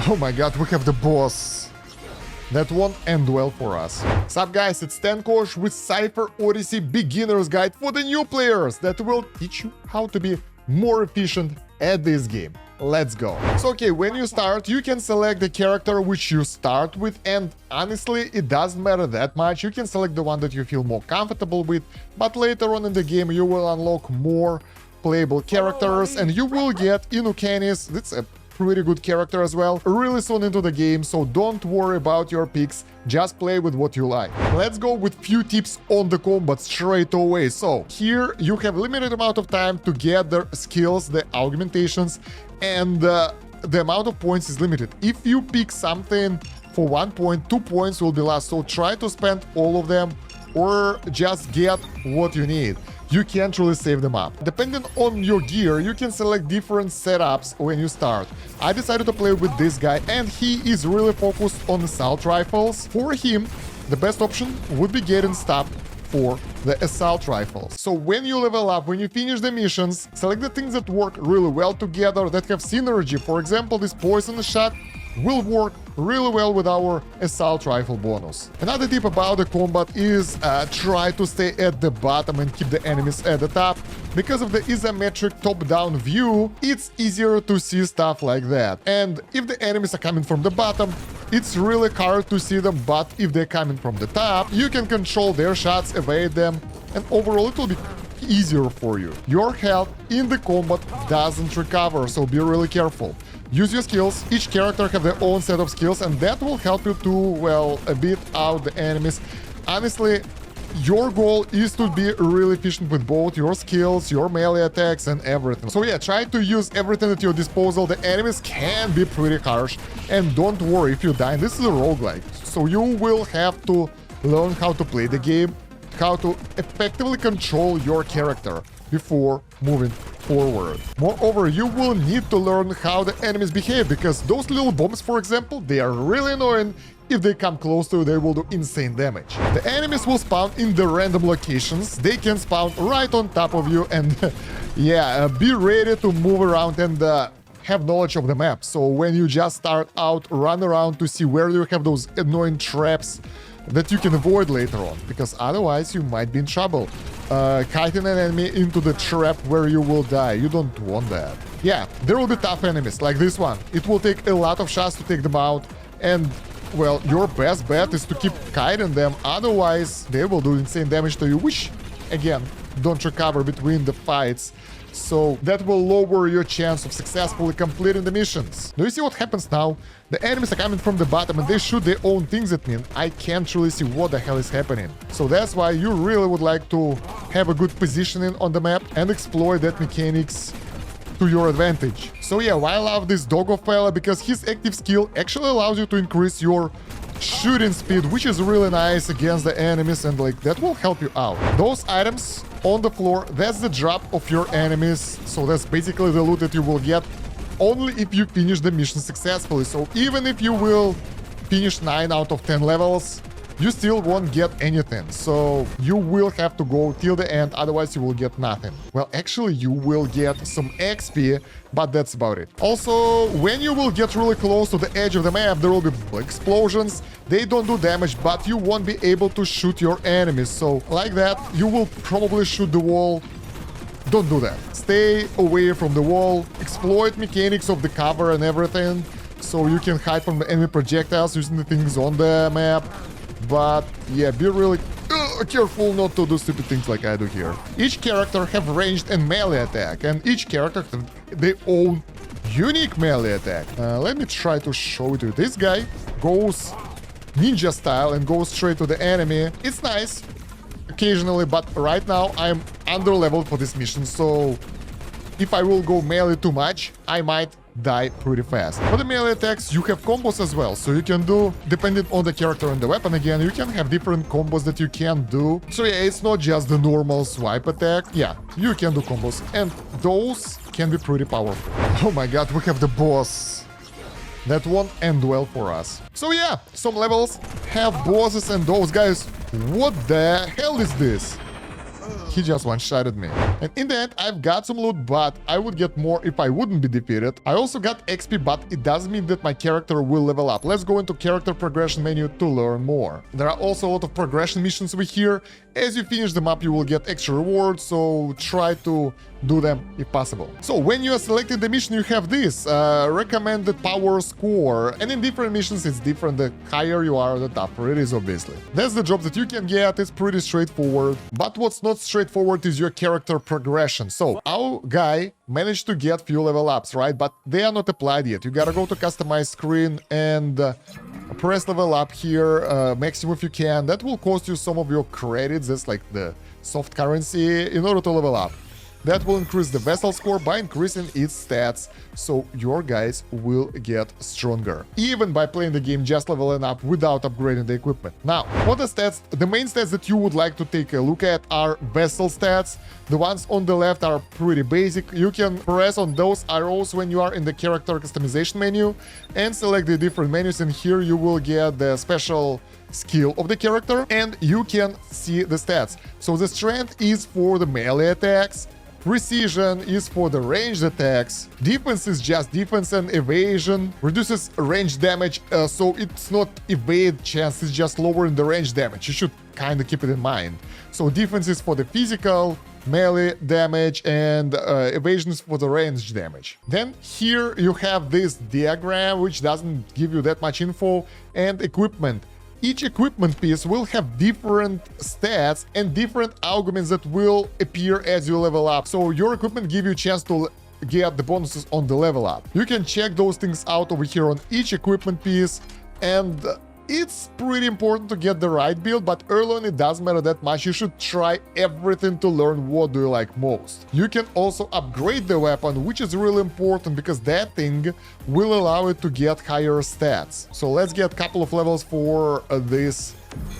Oh my god, we have the boss. That won't end well for us. Sup guys, it's Kosh with Sipher Odyssey Beginner's Guide for the new players that will teach you how to be more efficient at this game. Let's go. So okay, when you start, you can select the character which you start with, and honestly, it doesn't matter that much. You can select the one that you feel more comfortable with, but later on in the game you will unlock more playable characters, and you will get Inukanis. That's a pretty good character as well, really soon into the game, so don't worry about your picks, just play with what you like. Let's go with few tips on the combat straight away. So here you have limited amount of time to get the skills, the augmentations, and the amount of points is limited. If you pick something for 1 point, 2 points will be lost, so try to spend all of them or just get what you need. You can't really save them up. Depending on your gear, you can select different setups when you start. I decided to play with this guy, and he is really focused on assault rifles. For him, the best option would be getting stuff for the assault rifles. So when you level up, when you finish the missions, select the things that work really well together, that have synergy. For example, this poison shot will work really well with our assault rifle bonus. Another tip about the combat is try to stay at the bottom and keep the enemies at the top. Because of the isometric top-down view, it's easier to see stuff like that. And if the enemies are coming from the bottom, it's really hard to see them, but if they're coming from the top, you can control their shots, evade them, and overall it will be easier for you. Your health in the combat doesn't recover, so be really careful. Use your skills. Each character have their own set of skills, and that will help you to, well, a bit out the enemies. Honestly, your goal is to be really efficient with both your skills, your melee attacks, and everything. So yeah, try to use everything at your disposal. The enemies can be pretty harsh, and don't worry if you die. This is a roguelike, so you will have to learn how to play the game, how to effectively control your character before moving forward. Moreover, you will need to learn how the enemies behave, because those little bombs, for example, they are really annoying. If they come close to you, they will do insane damage. The enemies will spawn in the random locations. They can spawn right on top of you, and yeah, be ready to move around and have knowledge of the map. So when you just start out, run around to see where you have those annoying traps that you can avoid later on, because otherwise you might be in trouble. Kiting an enemy into the trap where you will die. You don't want that. Yeah, there will be tough enemies, like this one. It will take a lot of shots to take them out, and, well, your best bet is to keep kiting them, otherwise they will do insane damage to you, which, again, don't recover between the fights. So that will lower your chance of successfully completing the missions. Do you see what happens now? The enemies are coming from the bottom and they shoot their own things at me. I can't really see what the hell is happening. So that's why you really would like to have a good positioning on the map and exploit that mechanics to your advantage. So yeah, I love this doggo fella because his active skill actually allows you to increase your shooting speed, which is really nice against the enemies, and like that will help you out. Those items on the floor, that's the drop of your enemies, so that's basically the loot that you will get only if you finish the mission successfully. So even if you will finish 9 out of 10 levels, you still won't get anything. So you will have to go till the end, otherwise you will get nothing. Well, actually you will get some XP, but that's about it. Also, when you will get really close to the edge of the map, there will be explosions. They don't do damage, but you won't be able to shoot your enemies. So like that, you will probably shoot the wall. Don't do that. Stay away from the wall. Exploit mechanics of the cover and everything, so you can hide from the enemy projectiles using the things on the map. But yeah, be really careful not to do stupid things like I do here. Each character have ranged and melee attack, and each character have their own unique melee attack. Let me try to show it to you. This guy goes ninja style and goes straight to the enemy. It's nice occasionally, but right now I'm under leveled for this mission, so if I will go melee too much, I might die pretty fast. For the melee attacks, you have combos as well, so you can do, depending on the character and the weapon, again, you can have different combos that you can do. So yeah, it's not just the normal swipe attack. Yeah, you can do combos, and those can be pretty powerful. Oh my god, we have the boss. That won't end well for us. So yeah, some levels have bosses, and those guys, what the hell is this? He just one-shotted me. And in the end, I've got some loot, but I would get more if I wouldn't be defeated. I also got XP, but it doesn't mean that my character will level up. Let's go into character progression menu to learn more. There are also a lot of progression missions over here. As you finish them up, you will get extra rewards, so try to do them if possible. So when you are selecting the mission, you have this recommended power score, and in different missions it's different. The higher you are, the tougher it is, obviously. That's the job that you can get. It's pretty straightforward, but what's not straightforward is your character progression. So our guy managed to get few level ups, right? But they are not applied yet. You gotta go to customize screen and press level up here, maximum if you can. That will cost you some of your credits. That's like the soft currency in order to level up. That will increase the vessel score by increasing its stats, so your guys will get stronger, even by playing the game just leveling up without upgrading the equipment. Now, for the stats, the main stats that you would like to take a look at are vessel stats. The ones on the left are pretty basic. You can press on those arrows when you are in the character customization menu and select the different menus, and here you will get the special skill of the character and you can see the stats. So the strength is for the melee attacks, precision is for the ranged attacks, defense is just defense, and evasion reduces range damage, so it's not evade chance, it's just lowering the range damage. You should kind of keep it in mind. So defense is for the physical, melee damage, and evasion is for the range damage. Then here you have this diagram which doesn't give you that much info, and equipment. Each equipment piece will have different stats and different augments that will appear as you level up. So your equipment give you a chance to get the bonuses on the level up. You can check those things out over here on each equipment piece, and it's pretty important to get the right build, but early on it doesn't matter that much. You should try everything to learn what do you like most. You can also upgrade the weapon, which is really important because that thing will allow it to get higher stats. So let's get a couple of levels for this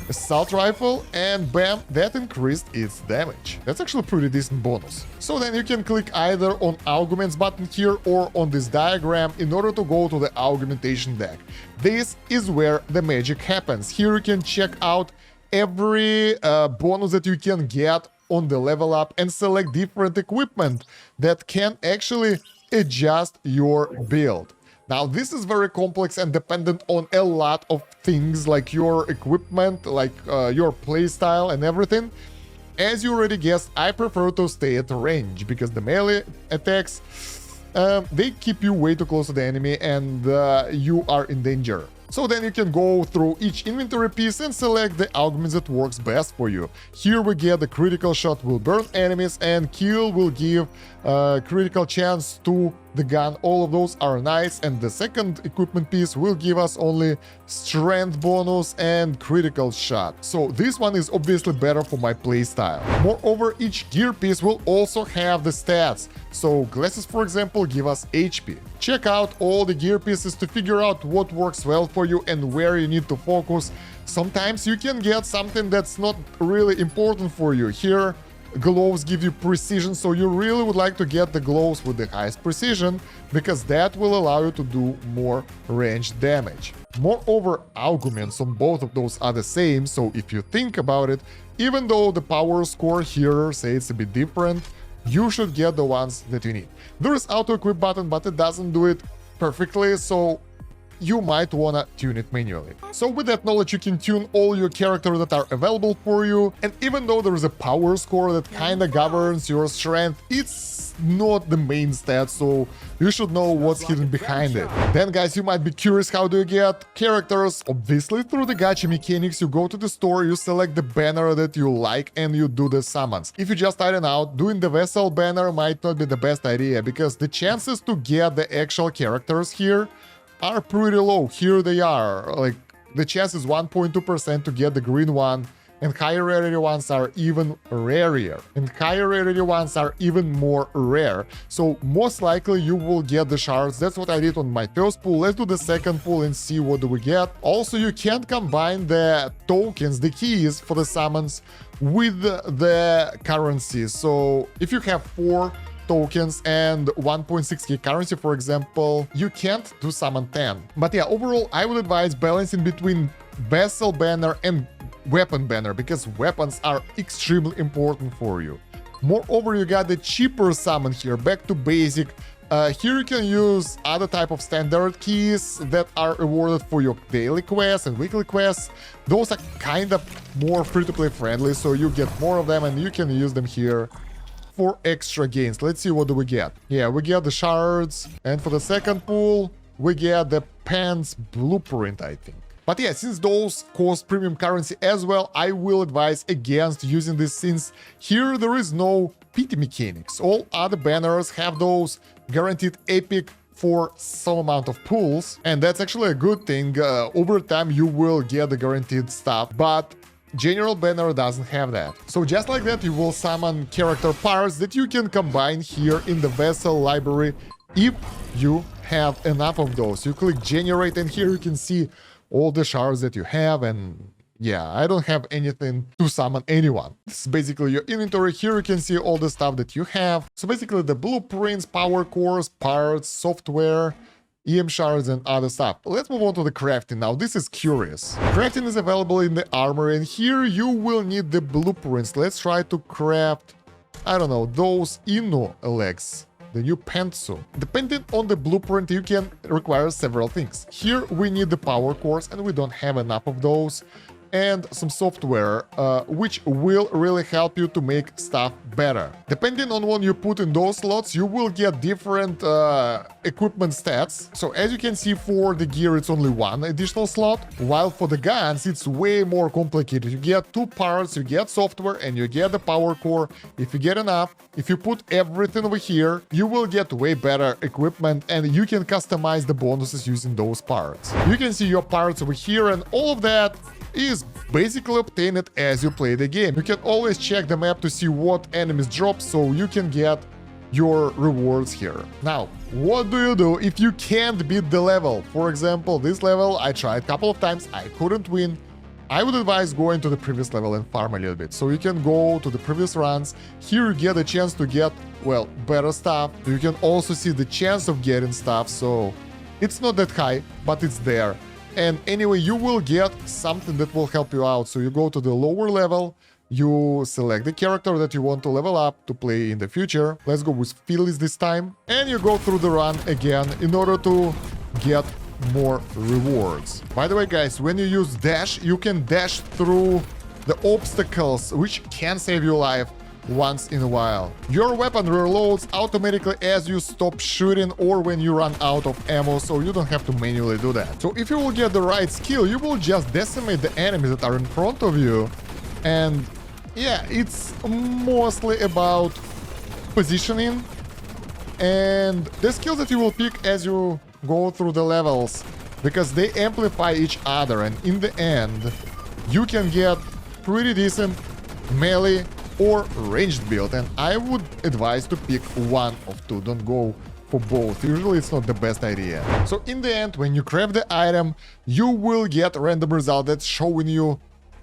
assault rifle, and bam, that increased its damage. That's actually a pretty decent bonus. So then you can click either on Augments button here or on this diagram in order to go to the augmentation deck. This is where the magic happens. Here you can check out every bonus that you can get on the level up and select different equipment that can actually adjust your build. Now, this is very complex and dependent on a lot of things like your equipment, like your playstyle and everything. As you already guessed, I prefer to stay at range because the melee attacks, they keep you way too close to the enemy and you are in danger. So then you can go through each inventory piece and select the augments that works best for you. Here we get the critical shot will burn enemies and kill will give critical chance to the gun. All of those are nice, and the second equipment piece will give us only strength bonus and critical shot. So this one is obviously better for my playstyle. Moreover, each gear piece will also have the stats. So glasses, for example, give us HP. Check out all the gear pieces to figure out what works well for you and where you need to focus. Sometimes you can get something that's not really important for you. Here, gloves give you precision, so you really would like to get the gloves with the highest precision because that will allow you to do more range damage. Moreover, augments on both of those are the same, so if you think about it, even though the power score here say it's a bit different, you should get the ones that you need. There is auto equip button, but it doesn't do it perfectly, so you might wanna tune it manually. So with that knowledge, you can tune all your characters that are available for you, and even though there is a power score that kinda governs your strength, it's not the main stat, so you should know what's hidden behind it. Then guys, you might be curious, how do you get characters? Obviously through the gacha mechanics. You go to the store, you select the banner that you like, and you do the summons. If you just starting out, doing the vessel banner might not be the best idea, because the chances to get the actual characters here are pretty low. Here they are, like the chance is 1.2% to get the green one, and higher rarity ones are even rarer, and higher rarity ones are even more rare. So most likely you will get the shards. That's what I did on my first pool. Let's do the second pool and see what do we get. Also, you can combine the tokens, the keys for the summons with the currency. So if you have 4 tokens and 1.6k currency, for example, you can't do summon 10. But yeah, overall, I would advise balancing between vessel banner and weapon banner, because weapons are extremely important for you. Moreover, you got the cheaper summon here, back to basic. Here you can use other type of standard keys that are awarded for your daily quests and weekly quests. Those are kind of more free-to-play friendly, so you get more of them and you can use them here for extra gains. Let's see, what do we get? Yeah, we get the shards, and for the second pool, we get the pants blueprint, I think. But yeah, since those cost premium currency as well, I will advise against using this, since here there is no pity mechanics. All other banners have those guaranteed epic for some amount of pools, and that's actually a good thing. Over time you will get the guaranteed stuff, but general banner doesn't have that. So just like that, you will summon character parts that you can combine here in the vessel library if you have enough of those. You click generate, and here you can see all the shards that you have, and yeah, I don't have anything to summon anyone. This is basically your inventory. Here you can see all the stuff that you have. So basically the blueprints, power cores, parts, software, EM shards, and other stuff. Let's move on to the crafting now. This is curious. Crafting is available in the armory, and here you will need the blueprints. Let's try to craft, I don't know, those Inu legs. The new pantsuit. Depending on the blueprint, you can require several things. Here we need the power cores, and we don't have enough of those, and some software, which will really help you to make stuff better. Depending on what you put in those slots, you will get different equipment stats. So as you can see, for the gear it's only one additional slot, while for the guns it's way more complicated. You get two parts, you get software, and you get the power core. If you get enough, if you put everything over here, you will get way better equipment, and you can customize the bonuses using those parts. You can see your parts over here, and all of that is basically obtained as you play the game. You can always check the map to see what enemies drop, so you can get your rewards here. Now, what do you do if you can't beat the level? For example, this level I tried a couple of times, I couldn't win. I would advise going to the previous level and farm a little bit. So you can go to the previous runs. Here you get a chance to get, well, better stuff. You can also see the chance of getting stuff, so it's not that high, but it's there. And anyway, you will get something that will help you out. So you go to the lower level, you select the character that you want to level up to play in the future. Let's go with Phyllis this time. And you go through the run again in order to get more rewards. By the way, guys, when you use dash, you can dash through the obstacles, which can save your life once in a while. Your weapon reloads automatically as you stop shooting or when you run out of ammo, so you don't have to manually do that. So if you will get the right skill, you will just decimate the enemies that are in front of you. And yeah, it's mostly about positioning and the skills that you will pick as you go through the levels, because they amplify each other, and in the end you can get pretty decent melee or ranged build, and I would advise to pick one of two. Don't go for both. Usually it's not the best idea. So in the end, when you craft the item, you will get a random result that's showing you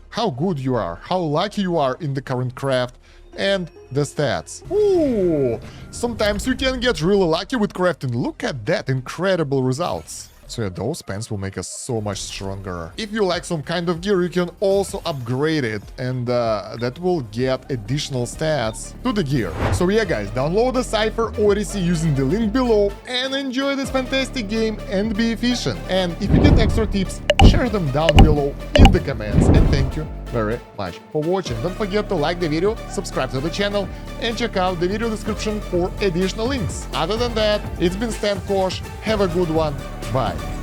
how good you are, how lucky you are in the current craft, and the stats. Ooh, sometimes you can get really lucky with crafting. Look at that, incredible results. So yeah, those pants will make us so much stronger. If you like some kind of gear, you can also upgrade it, and that will get additional stats to the gear. So yeah, guys, download the Sipher Odyssey using the link below and enjoy this fantastic game and be efficient. And if you get extra tips, share them down below in the comments. And thank you very much for watching. Don't forget to like the video, subscribe to the channel, and check out the video description for additional links. Other than that, it's been Kosh. Have a good one. Bye.